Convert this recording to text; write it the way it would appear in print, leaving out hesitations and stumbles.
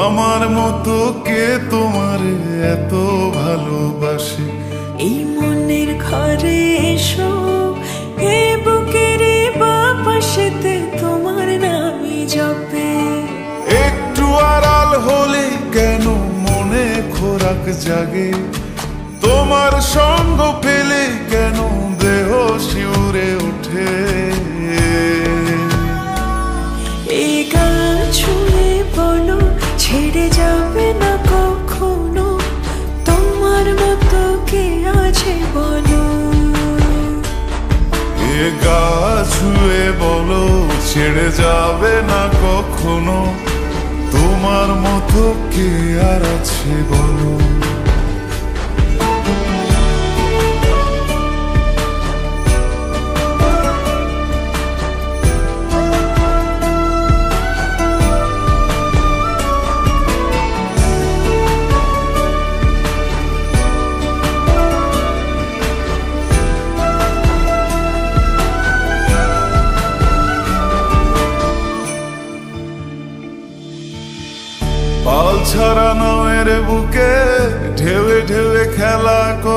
আমার মতো কে তোমার এত ভালোবাসে? এই মনের ঘরে এসো, এ বুকের বাপাশেতে তোমার নামই জপে। একটু আড়াল হলে কেন মনে খোরাক জাগে? তোমার সঙ্গ পেলে কেন দেহ শিউরে ওঠে? এই গান ছুঁয়ে বলো, ছেড়ে যাবে না কখনো, তোমার মতো কে আছে বলো। এ গা ছুঁয়ে বলো, ছেড়ে যাবে না কখনো, তোমার মতো কে আর আছে বলো। পাল ছাড়া নামের বুকে ঢেউে ঢেউে খেলা কর।